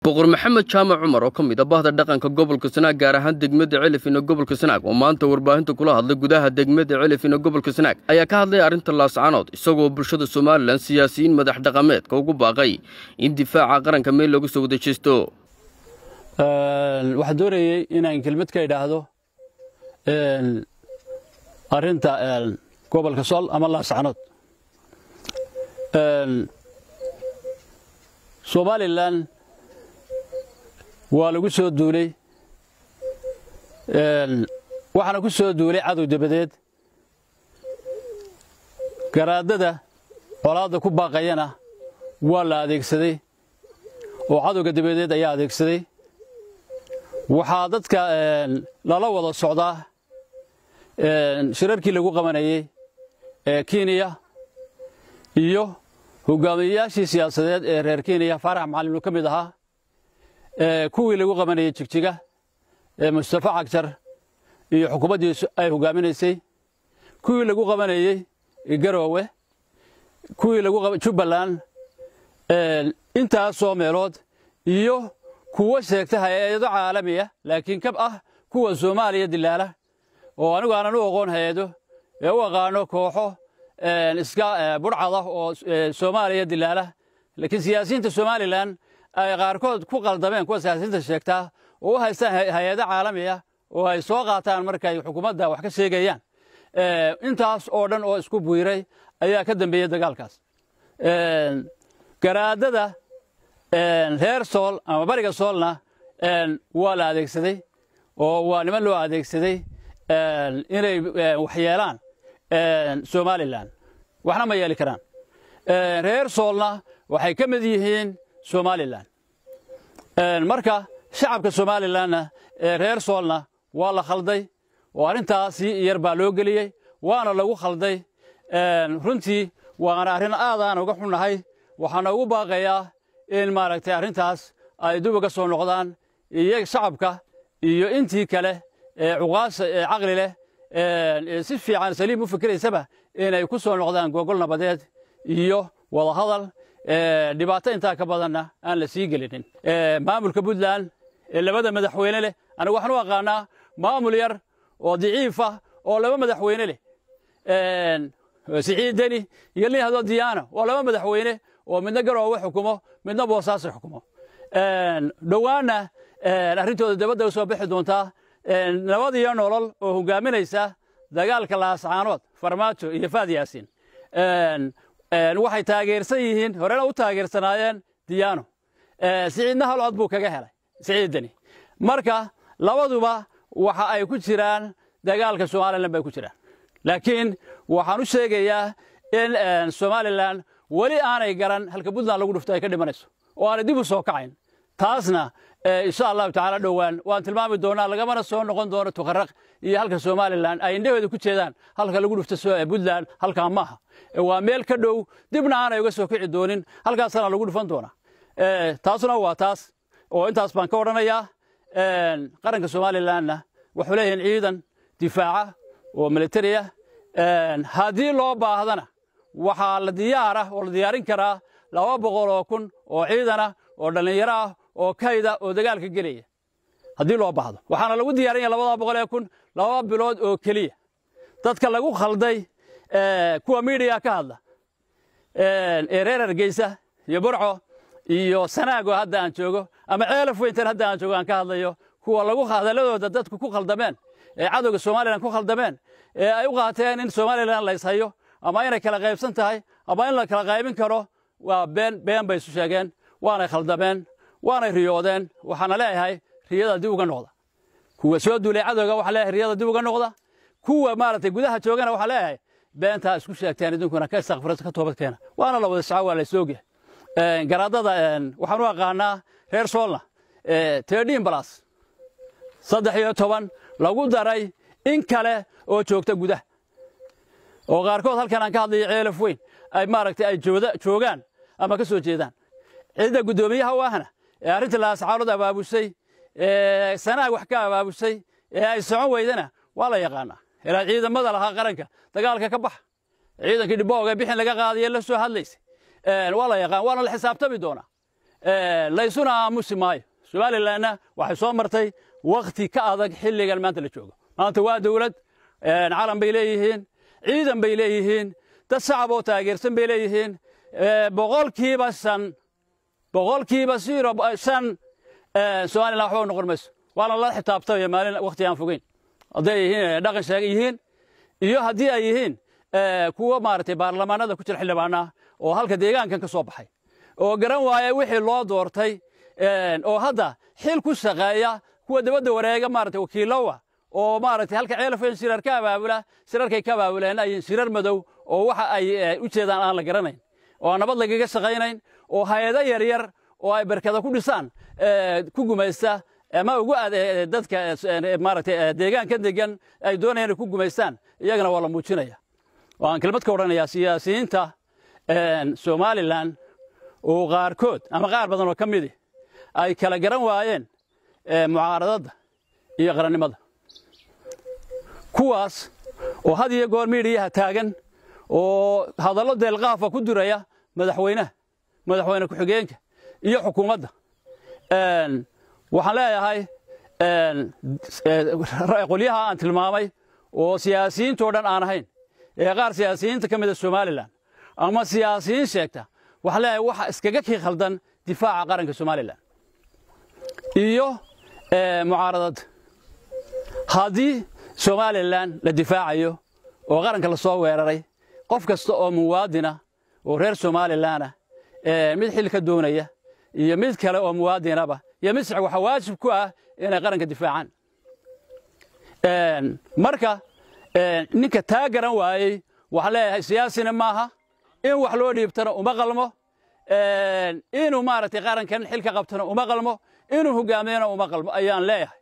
boqor maxamed jaamac cumar oo ka mid ah bahda dhaqanka gobolka Sanaag gaar ahaan degmada Celifin ee gobolka Sanaag oo maanta warbaahinta kula hadlay gudaha degmada Celifin ee gobolka Sanaag ayaa ka hadlay arinta laascaanood isagoo bulshada Soomaaliland siyaasiyiin madax dhaqameedka ugu baaqay in difaaca qaranka meel lagu soo wadajisto waxa doonayay inaan kelmad ka idhaahdo arinta gobolka Sool ama laascaanood Somaliland waa lagu soo duulay waxana ku soo duulay cadow dabadeed garaadada qolaada ku baaqayana waa la adeegsaday oo cadowga dabadeed ayaa adeegsaday waxa dadka lala wada socdaa shirarkii lagu qabanayay Kenya iyo hogaamiyayaashii siyaasadeed ee reer Kenya Farax Macalin ka mid ahaa kuwii lagu qabanayay Jigjiga Mustafa Cagjar iyo xukuumaddiisu ay hogaaminaysay kuwii lagu qabanayay Garowe kuwii lagu qabanayay Jubbaland intaas oo meelood iyo kuwa sheegtay hay'ado caalami ah laakiin kab ah kuwa Soomaaliya dilaala oo anigu aanan u aqoon hay'ado ee u aqaano kooxo iska burcada oo Soomaaliya dilaala laakiin siyaasiyiinta Somaliland ay qaarkood ku qaldameen kuwa siyaasiyiinta sheegtaa oo haystaan hay'ado caalami ah oo ay soo qaataan markay xukuumadda wax ka sheegayaan intaas oo dhan oo isku buuray ayaa ka dambeeyay dagaalkaas garaadada reer Sool ama bariga Soolna waa la adeegsaday oo waa niman loo adeegsaday inay waxyeelaan Somaliland waxna ma yeeli karaan reer Soolna waxay ka mid yihiin Somaliland marka shacabka Somalilandna reer Soolna waa la khalday oo arintaasi yar baa loo galiyay waana lagu khalday runtii waana arin aad aan uga xunahay waxaana ugu baaqayaa in maaragtay arintaas ay dib uga soo noqdaan iyaga shacabka iyo intii kale cuqaas aqli leh si fiican saliim u fikireysaba inay ku soo noqdaan gogol nabadeed iyo wada hadal dhibaato inta ka badanna aan la sii gelinin maamulka Puntland labada madaxweyne leh anigu waxaan u aqaanaa maamul yar oo daciif ah oo laba madaxweyne leh Siciid Deni iyo Lihado Diyaano oo laba madaxweyne oo midna Garowe xukumo midna Boosaaso xukumo dhawaana arintooda dabadda soo bixi doonta nabad iyo nolol oo hogaaminaysa dagaalka laascaanood Farmaajo iyo Faad Yaasiin waxay taageersan yihiin horena u taageersanaayeen Diyaano Siciidna hal cod buu kaga helay Siciid Deni marka labaduba waxa ay ku jiraan dagaalka Somaliland bay ku jiraan laakiin waxaan u sheegayaa in Somaliland wali aanay garan halka Puntland lagu dhuftay ka dhimanayso oo aan dib u soo kacayn taasna insha Allah taala dhawaan waan tilmaami doonaa laga soo noqon doono tuqarraq iyo halka Somaliland ay indhaheedu ku jeedaan halka lagu dhufto Puntland halka maaha waa meel ka dhow dibna aanay uga soo kici doonin halkaasna lagu dhufan doona taasuna waa taas oo intaas baan ka waranayaa qaranka Somalilandna wuxuu leeyahay ciidan difaaca oo military ah hadii loo baahdana waxa la diyaarin karaa 200,000 oo ciidan ah oo dhalinyaro ah oo kayda oo dagaalka galaya hadii loo baahdo waxaana lagu diyaarinayaa 200,000 2 bilood oo kaliya dadka lagu khalday kuwa media ka hadla reer Hargeysa iyo Burco iyo Sanaago hadda aan joogo ama Ceelaf Weyntan hadda aan joogo aan ka hadlayo kuwa lagu khadalladooda dadku ku khaldameen cadowga Somaliland ku khaldameen ay u qaateen in Somaliland la ishayo ama inay kala qaybsan tahay ama in la kala qaybin karo waa been bay isu sheegeen waana khaldameen waana riyoodeen waxaana leeyahay riyada dib uga noqda kuwa soo duulay cadowga waxa leeyahay riyada dib uga noqda kuwa maartay gudaha joogana waxa leeyahay beenta isku sheegteen idinkuna ka saqfarad ka toobad keena waana la wada shacab la soo geey garaadada waxaan u aqaanaa reer Soolna 13+ 13 lagu daray in kale oo joogta gudaha oo qaarkood halkan aan ka hadlay Ceelaf Weyn ay maaragtay ay joogaan ama ka soo jeedaan ciidda gudoomiyaha waahna arinta laascaanood abaabusay Sanaag wax ka abaabusay ay socon weydana waa la yaqaana ilaa ciidamada laha qaranka dagaalka ka bax ciidankii dhibooga bixin laga qaadiyay la soo hadlaysay waa la yaqaan waana la xisaabtami doona laysuna aamusi maayo somalilandna waxay soo martay waqti ka adag xilligan maanta la joogo maanta waa dawlad calan bay leeyihiin ciidan bay leeyihiin dad shacab oo taageersan bay leeyihiin boqolkiiba shan somaliland waxba noqon mayso waana la xisaabtamaya maalin waqti aan fogeyn hadday yihiin dhaqan sheeg yihiin iyo haddii ay yihiin kuwa maaragtay baarlamaanada ku jira xildhibaana oo halka deegaankan ka soo baxay oo garan waaya wixii loo doortay oo hadda xil ku shaqeeya kuwa dibadda wareega maaragtay wakiilowa oo maaragtay halka ceelafeen shirar ka abaabula shirarkay ka abaabuleen ay shirar madow oo waxa ay u jeedaan aan la garanayn oo nabad lagaga shaqaynayn oo hay'ado yaryar oo ay barkada ku dhisaan ku gumaysta ama ugu dadka maaragtay deegaanka degan ay doonayaan ku gumaystaan iyagana waa la muujinaya waan kelmad ka oranayaa siyaasiyiinta Somaliland oo qaarkood ama qaar badan oo kamid ay kala garan waayeen mucaaradada iyo qarannimada kuwaas oo had iyo goor miidiyaha taagan oo hadallo deelqaaf ku duraya madaxweyne ku xigeenka iyo xukuumadda waxaan leeyahay qolyaha aan tilmaamay oo siyaasiyiinta oo dhan aan ahayn qaar siyaasiyiinta ka mid ah Somaliland ama siyaasiyiin sheegta waxaan leeyahay waxa iskaga kii khaldan difaaca qaranka Somaliland iyo mucaaradada haddii Somaliland la difaacayo oo qaranka la soo weeraray qof kasta oo muwaadina oo reer Somaliland mid xil ka doonaya iyo mid kale oo muwaadinaba iyo mid waxa waajib ku ah inay qaranka difaacaan marka ninka taageeran waayay waxa leeyahay siyaasina maaha in wax loo dhiibtana uma qalmo inuu maaragtay qarankan xilka qabtana uma qalmo inuu hogaamiyana uma qalmo ayaan leeyahay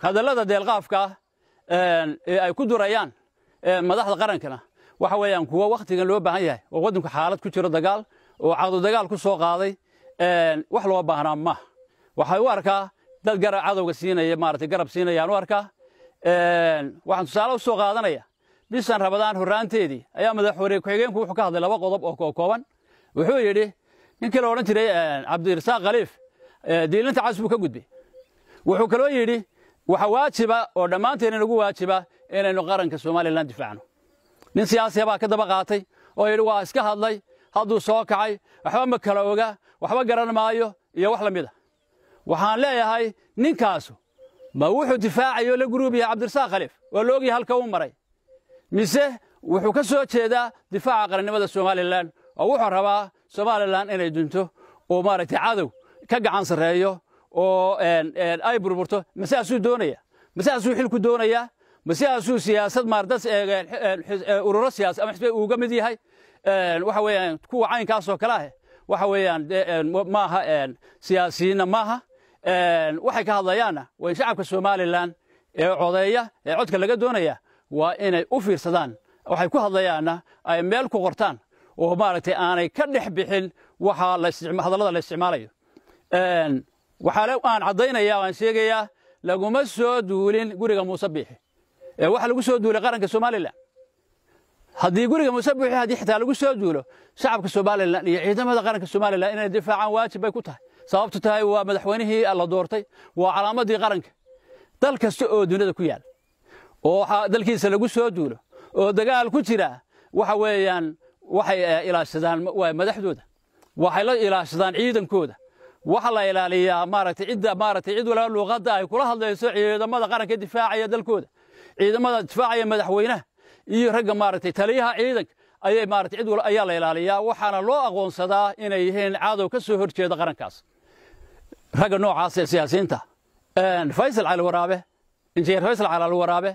hadallada deelqaafka ay ku durayaan madaxda qarankana waxa weeyaan kuwa waqtigan loo baahan yahay oo wadanku xaalad ku jiro dagaal oo caqdo dagaal ku soo qaaday wax loo baahnaa ma waxay u arkaa dad garab cadowga siinaya maaragtay garab siinayaan u arkaa waxaan tusaale u soo qaadanaya bishan Ramadaan horaanteedii ayaa madaxweyne ku xigeenku wuxuu ka hadlay laba qodob oo kooban wuxuu yidhi ninkii la oran jiray Cabdirasaaq Khaliif diilinta casbu ka gudbay wuxuu kaloo yidhi waxa waajiba oo dhammaanteen inagu waajiba inaynu qaranka Somaliland difaacno nin siyaasi baa ka daba qaatay oo yidhi waa iska hadlay hadduu soo kacay waxba ma kala oga waxba garan maayo iyo wax la mid ah waxaan leeyahay ninkaasu ma wuxuu difaacayo la guruubiya Cabdirasaaq Khaliif oo la ogyahay halka uu maray mise wuxuu ka soo jeedaa difaaca qarannimada Somaliland oo wuxuu rabaa Somaliland inay dunto oo maaragtay cadow ka gacan sareeyo oo ay burburto masaasuu doonaya masaasuu xilku doonaya masaasuu siyaasad maardas ururo siyaasi ama xisbi uga mid yahay waxa weeyaan kuwa caynkaas oo kala ah waxa weeyaan maaha siyaasiyiin maaha waxay ka hadlayaana way shacabka Somaliland ee codeeya ee codka laga doonaya waa inay u fiirsadaan waxay ku hadlayaana ay meel ku qortaan oo maaragtay aanay ka dhex bixin waxa la hadallada la isticmaalayo waxa aan cadeynaya aan sheegaya laguma soo duulin guriga Muuse Biixi waxa lagu soo duulay qaranka Somaliland haddii guriga Muuse Biixi haddii xitaa lagu soo duulo shacabka Somaliland iyo ciidamada qaranka Somaliland inay difaacaan waajib ay ku tahay sababtu tahay waa madaxweynihii la doortay waa calaamadii qaranka dal kasta oo dunida ku yaal oo dalkiisa lagu soo duulo oo dagaal ku jira waxa weeyaan waxay ilaashadaan madaxdooda waxay la ilaashadaan ciidankooda waxa la ilaaliyaa maaragtay cid wala luqadda ay kula hadlayso ciidamada qaranka difaacaya dalkooda ciidamada difaacaya madaxweynaha iyo ragga maaragtay taliyaha ciidanka ayay maaragtay cid wala ayaa la ilaaliyaa waxaana loo aqoonsadaa inay yihiin cadow ka soo horjeeda qarankaas ragga noocaas ee siyaasiyiinta Faysal Cali Waraabe injineer Faysal Cali Waraabe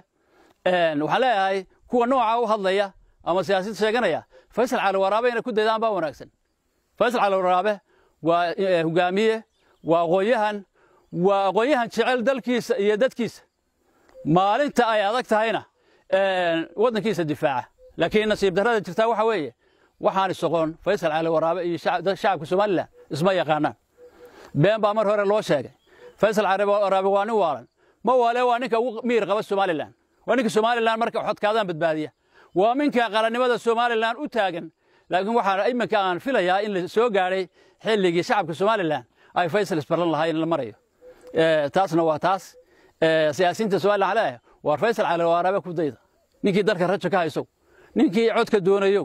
waxaan leeyahay kuwa nooca u hadlaya ama siyaasad sheeganaya Faysal Cali Waraabe inay ku daydaan baa wanaagsan Faysal Cali Waraabe waa hogaamiye waa aqoonyahan jecel dalkiisa iyo dadkiisa maalinta ay adag tahayna wadankiisa difaaca laakiin nasiib darrada jirta waxa weeye waxaan isqoon Faysal Cali Waraabe iyo shacabka Somaliland isma yaqaanaan been baa mar hore loo sheegay Faysal Cali Waraabe waa nin waalan ma wale waa ninka ugu miir qaba Somaliland waa ninka Somaliland marka xodkaadaan badbaadiya waa minka qarannimada Somaliland u taagan لكن waxaan iminka aan filayaa in la soo gaaray xilligii shacabka Soomaaliland ay Faysal isbaran lahaayeen la marayo taasna waa taas siyaasiyiinta Soomaaliland leh war Faysal cali waraabe ku dayda ninkii dalka rajo ka hayso ninkii codka doonayo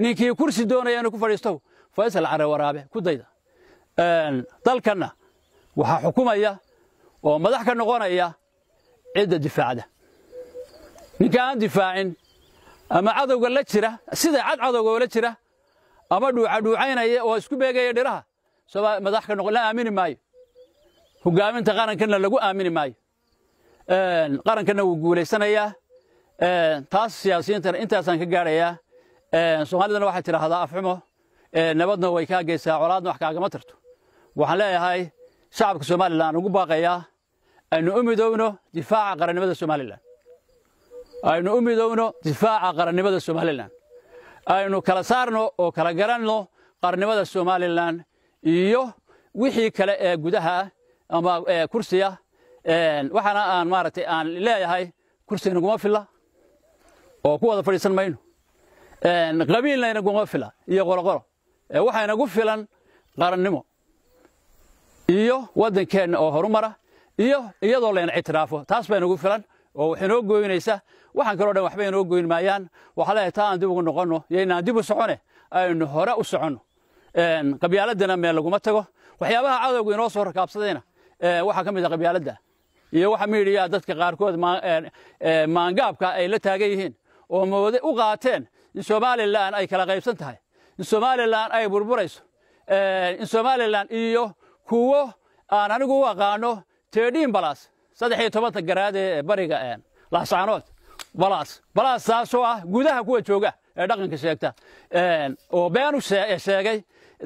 ninkii kursi doonayo inuu ku fadhiisto Faysal cali waraabe ku dayda dalkana waxa xukuumaya oo madax ka noqonaya cid difaacada ninka aan difaacin ama cadawga la jira sida cadawga la jira ama dhuucaynaya oo isku beegaya dhiraha sabab madax ka noqon la aamini maayo hogaaminta qarankana lagu aamini maayo qarankana uu guuleysanaya taas siyaasiyiinta intaasan ka gaaraya Soomaalidana waxa tiraahdaa afxumo nabadna way ka geysaa colaadna wax kaaga ma tirto waxaan leeyahay shacabka Soomaaliland ugu baaqaya aynu u midoowno difaaca qarannimada Soomaaliland aynu u midoowno difaaca qarannimada Soomaaliland aynu kala saarno oo kala garanno qarannimada Soomaaliland iyo wixii kale ee gudaha ama kursiga waxana aan maaragtay aan leeyahay kursiga kuma filla oo ku wada fadhiisan mayno qabiilna kuma filla iyo qolo waxayna ku filan qarannimo iyo wadankeena oo horumara iyo iyadoo leen ictiraafo taas bayna ugu filan oo waxinoo gooynaysa waxaan kale oo dhan waxba inoo gooyn maayaan waxa la taa aan dib ugu noqono yeena dib u socone aynu hore u socono qabyaaladana meel laguma tago waxyaabaha cadawga inoo soo rakaabsadayna waxa kamid ah qabyaalada iyo waxa miiriya dadka qaarkood maangaabka ay la taagan yihiin oo moodo u qaateen in Soomaaliland ay kala qaybsan tahay in Soomaaliland ay burburayso in Soomaaliland iyo kuwo aan anigu u aqaano 13 balas 13 garaad ee bariga laascaanood balas taasoo ah gudaha kuwa jooga ee dhaqanka sheegta oo been u sheegay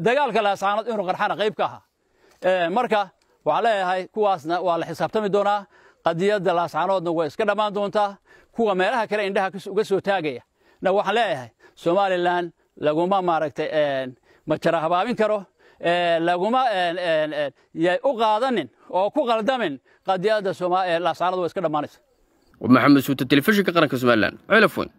dagaalka laascaanood inuu qarxana qayb ka ahaa marka waxa leeyahay kuwaasna waa la xisaabtami doonaa qadiyada laascaanoodna way iska dhamaan doontaa kuwa meelaha kale indhaha uga soo taagaya na waxa leeyahay Soomaaliland laguma maaragtay ma jara habaabin karo laguma u qaadanin oo ku qaldamin qadiyada Soomaaliland laascaanood way iska dhamaanaysaa ومحمد سوت التلفزيون قرنك سومالان علفون